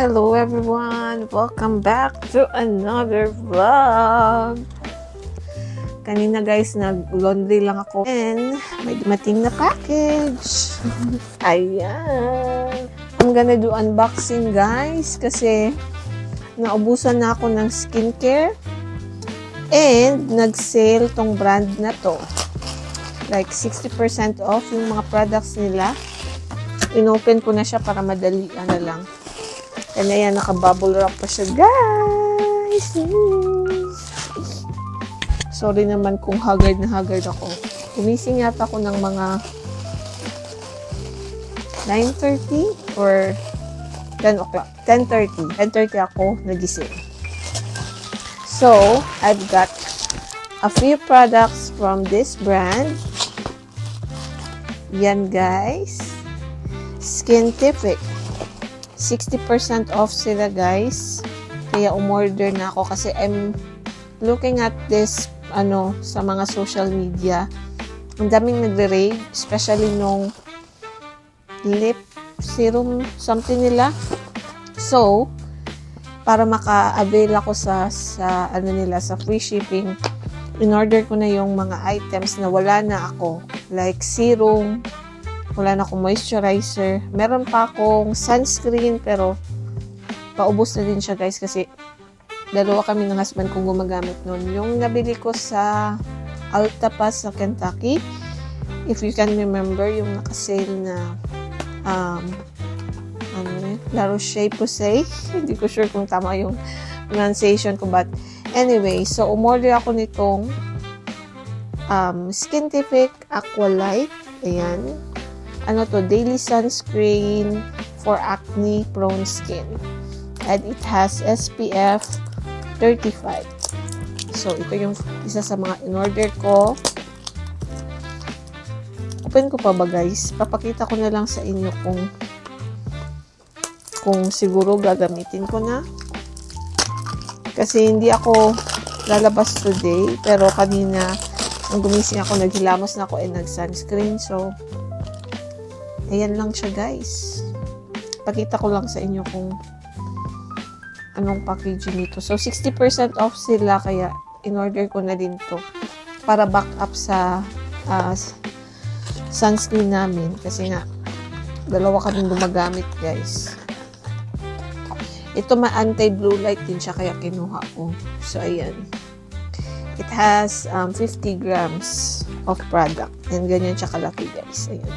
Hello everyone! Welcome back to another vlog! Kanina guys, nag-laundry lang ako and may dumating na package. Ayan! I'm gonna do unboxing guys kasi naubusan na ako ng skincare and nag-sale tong brand na to. Like 60% off yung mga products nila. Inopen ko na siya para madali lang. And ayan, naka-bubble wrap pa siya, guys. Sorry naman kung haggard na haggard ako. Gumising yata ako ng mga 9:30 or 10 o'clock. 10:30. 10:30 ako nagising. So, I've got a few products from this brand. Yan, guys. Skintific. 60% off sila guys. Kaya umorder na ako kasi I'm looking at this sa mga social media. Ang daming nagre-rave, especially nung lip serum something nila. So, para maka-avail ako sa free shipping, in-order ko na yung mga items na wala na ako. Like serum, wala na akong moisturizer. Meron pa akong sunscreen, pero paubos na din siya guys kasi dalawa kami ng husband kong gumagamit nun. Yung nabili ko sa Alta Pass sa Kentucky, if you can remember, yung nakasale na La Roche-Posay. Hindi ko sure kung tama yung pronunciation ko, but anyway, so umorder ako nitong Skintific Aqualight. Ayan. Daily sunscreen for acne-prone skin. And it has SPF 35. So, ito yung isa sa mga in-order ko. Open ko pa ba, guys? Papakita ko na lang sa inyo kung siguro gagamitin ko na. Kasi hindi ako lalabas today. Pero kanina, nung gumising ako, naghilamos na ako and nag-sunscreen. So, ayan lang siya guys. Pakita ko lang sa inyo kung anong packaging nito. So, 60% off sila kaya in-order ko na din to para back up sa sunscreen namin. Kasi nga, dalawa kaming gumagamit guys. Ito anti-blue light din siya kaya kinuha ko. So, ayan. It has 50 grams of product. And ganyan siya kalaki guys. Ayan.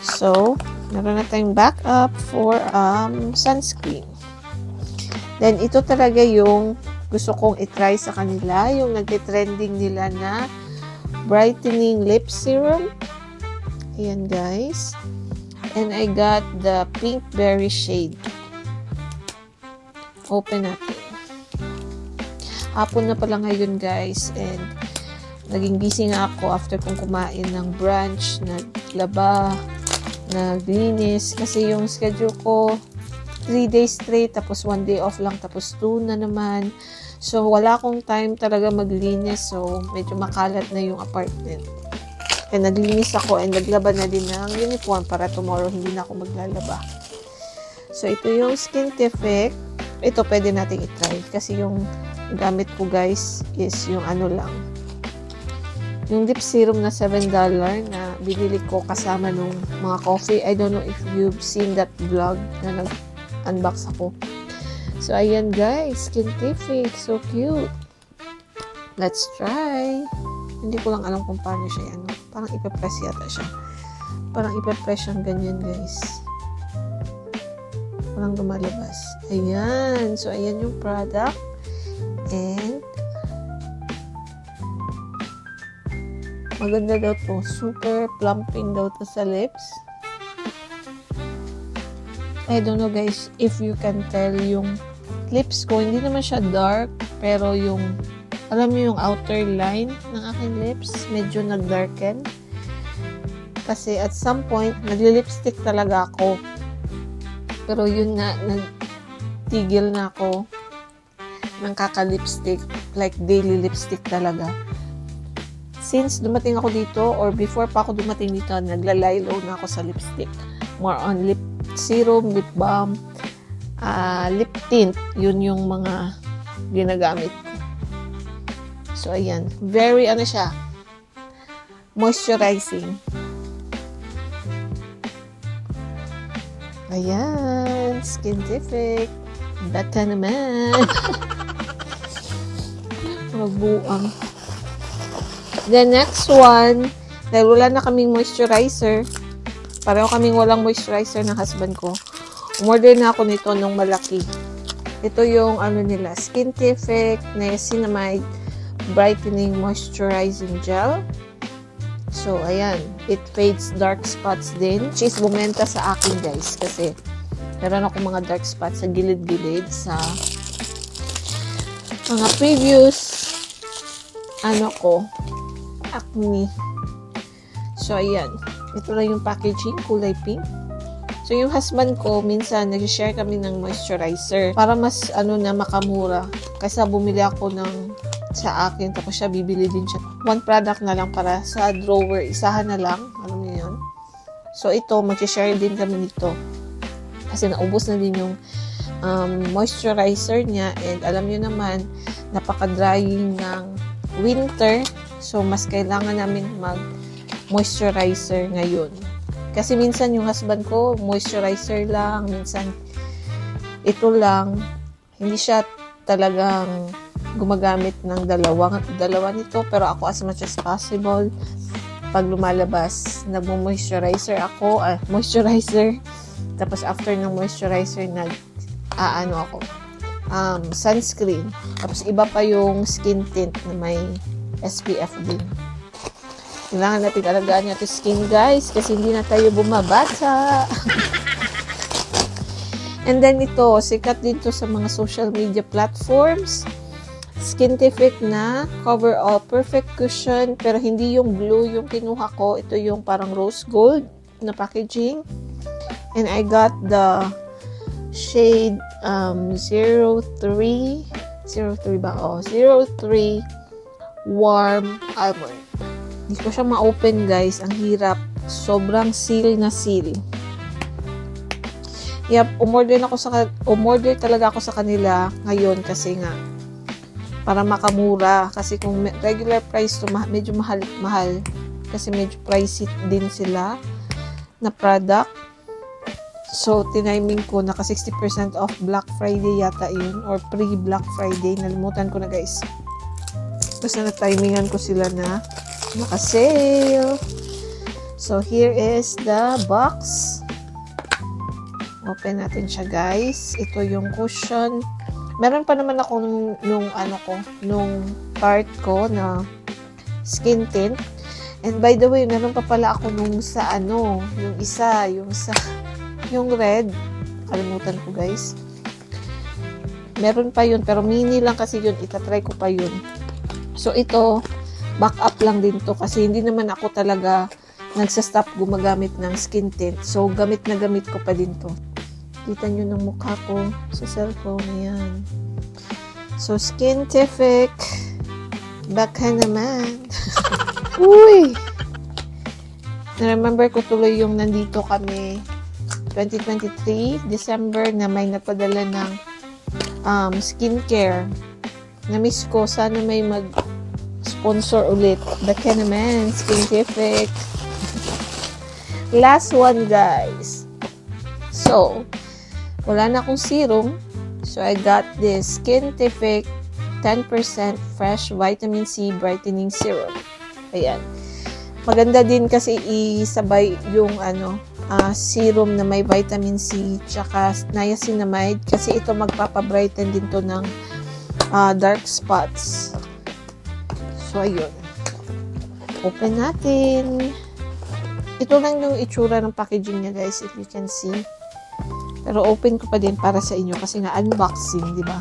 So, meron na tayong backup for sunscreen. Then, ito talaga yung gusto kong itry sa kanila. Yung nagtitrending nila na brightening lip serum. Ayan, guys. And I got the pink berry shade. Open natin. Hapon na pala ngayon, guys. And, naging busy nga ako after kong kumain ng brunch, naglaba, naglinis kasi yung schedule ko 3 days straight tapos 1 day off lang tapos 2 na naman, so wala akong time talaga maglinis, so medyo makalat na yung apartment and naglinis ako and naglaba na din ng uniform para tomorrow hindi na ako maglalaba. So ito yung Skintific. Ito pwede nating itry kasi yung gamit ko guys is yung lang yung lip serum na $7 na binili ko kasama nung mga coffee. I don't know if you've seen that vlog na nag-unbox ako. So, ayan guys. Skintific. So cute. Let's try. Hindi ko lang alam kung paano siya. Parang ipe-press yata siya. Parang ipe-press siyang ganyan guys. Parang lumalabas. Ayan. So, ayan yung product. And maganda daw to. Super plumping daw to sa lips. I don't know guys if you can tell yung lips ko. Hindi naman siya dark. Pero yung, alam niyo yung outer line ng aking lips, medyo nag-darken. Kasi at some point, nagli-lipstick talaga ako. Pero yun nga, nagtigil na ako ng kaka-lipstick. Like daily lipstick talaga. Since dumating ako dito or before pa ako dumating dito, naglalay low na ako sa lipstick. More on lip serum, lip balm, lip tint. Yun yung mga ginagamit ko. So, ayan. Very, siya, moisturizing. Ayan, Skintific. Bata naman. Magbuang. The next one, dahil wala na kaming moisturizer, pareho kaming walang moisturizer ng husband ko, umorder na ako nito nung malaki. Ito yung nila, Skintific Niacinamide Brightening Moisturizing Gel. So, ayan. It fades dark spots din. She's bumenta sa akin, guys. Kasi, meron ako mga dark spots sa gilid-gilid sa mga previous acne. So, ayan. Ito lang yung packaging. Kulay pink. So, yung husband ko, minsan, nag-share kami ng moisturizer para mas, makamura. Kaysa bumili ako sa akin, tapos siya bibili din siya. One product na lang para sa drawer, isahan na lang, alam niyo yun. So ito, mag-share din kami nito. Kasi naubos na din yung moisturizer niya, and alam niyo naman, napaka-drying ng winter, so mas kailangan namin mag-moisturizer ngayon. Kasi minsan yung husband ko, moisturizer lang, minsan ito lang, hindi siya talagang gumagamit ng dalawa nito, pero ako as much as possible pag lumalabas nagmo-moisturizer ako, tapos after ng moisturizer sunscreen, tapos iba pa yung skin tint na may SPF din. Kailangan natin alagaan natin skin, guys, kasi hindi na tayo bumabata. And then ito, sikat din to sa mga social media platforms. Skintific na Cover All Perfect Cushion, pero hindi yung blue yung kinuha ko. Ito yung parang rose gold na packaging. And I got the shade 03 Warm Armor. Hindi ko siya ma-open, guys. Ang hirap. Sobrang seal na seal. Yep, umorder talaga ako sa kanila ngayon kasi nga para makamura, kasi kung regular price to medyo mahal kasi medyo pricey din sila na product. So tiniming ko, naka 60% off Black Friday yata yun, or pre-Black Friday, nalimutan ko na, guys. Basta na-timingan ko sila na naka-sale. So here is the box. Open natin siya, guys. Ito yung cushion. Meron pa naman ako nung part ko na skin tint. And by the way, meron pa pala ako nung sa yung red. Kalimutan ko, guys. Meron pa yun, pero mini lang kasi yun. Itatry ko pa yun. So ito, backup lang din to kasi hindi naman ako talaga nagsa-stop gumagamit ng skin tint. So gamit na gamit ko pa din to. Kita nyo ng mukha ko sa cellphone. Ayan. So, Skintific. Baka naman. Uy! Na-remember ko tuloy yung nandito kami 2023, December, na may napadala ng skincare. Na-miss ko. Sana may mag-sponsor ulit. Baka naman. Skintific. Last one, guys. So, wala na akong serum. So, I got this Skintific 10% Fresh Vitamin C Brightening Serum. Ayan. Maganda din kasi isabay yung serum na may vitamin C tsaka niacinamide kasi ito magpapabrighten din to ng dark spots. So, ayun. Open natin. Ito lang yung itsura ng packaging niya, guys, if you can see. Pero open ko pa din para sa inyo kasi nga unboxing, di ba?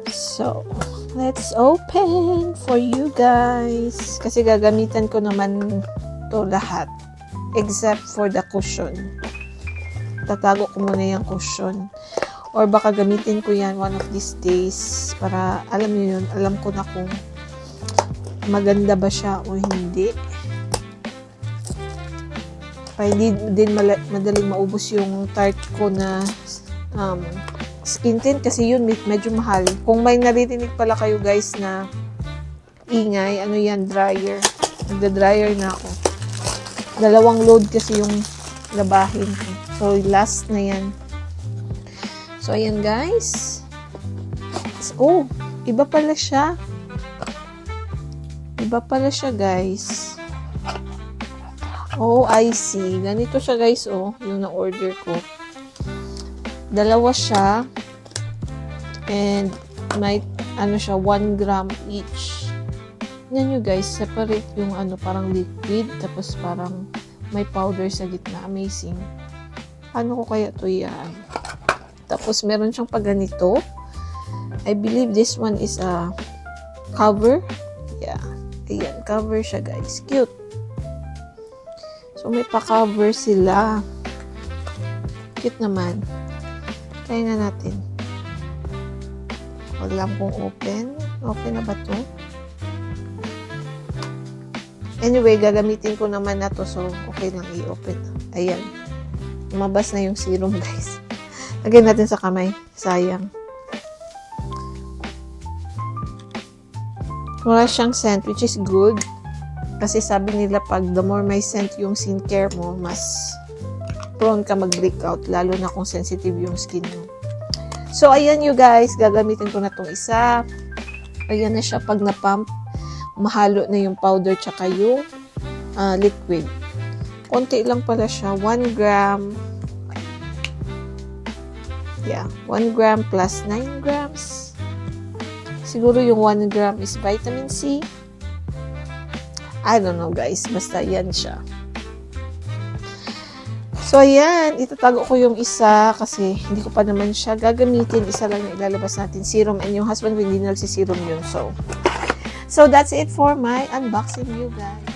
So, let's open for you guys. Kasi gagamitan ko naman to lahat except for the cushion. Tatago ko muna yung cushion. Or baka gamitin ko yan one of these days para alam niyo yun, alam ko na kung maganda ba siya o hindi. para hindi din madaling maubos yung Tarte ko na skin tint kasi yun medyo mahal. Kung may naririnig pala kayo guys na ingay, ano yan, dryer. Nagda-dryer na ako. 2 load kasi yung labahin ko. So, last na yan. So, ayan guys. Oh, iba pala siya. Iba pala siya guys. Oh, I see. Ganito siya guys, oh. Yung na-order ko. 2 siya. And, may, siya, 1 gram each. Yan nyo guys, separate yung parang liquid. Tapos parang may powder sa gitna. Amazing. Paano ko kaya ito yan? Tapos, meron siyang paganito. I believe this one is a cover. Yeah. Ayan, cover siya guys. Cute. So, may pa-cover sila. Cute naman. Try na natin. Wag lang kung open. Okay na ba to? Anyway, gagamitin ko naman na to. So, okay lang i-open. Ayan. Lumabas na yung serum guys. Lagyan natin sa kamay. Sayang. Wala siyang scent, which is good. Kasi sabi nila pag the more may scent yung skincare mo, mas prone ka mag-breakout, lalo na kung sensitive yung skin mo. So, ayan you guys, gagamitin ko na itong isa. Ayan na siya pag na-pump, mahalo na yung powder tsaka yung liquid. Konti lang pala siya, 1 gram. Yeah, 1 gram plus 9 grams. Siguro yung 1 gram is vitamin C. I don't know guys, basta yan siya. So ayan, itatago ko yung isa kasi hindi ko pa naman siya gagamitin. Isa lang yung ilalabas natin, serum, and yung husband ko hindi nagsiserum yun. So that's it for my unboxing you guys.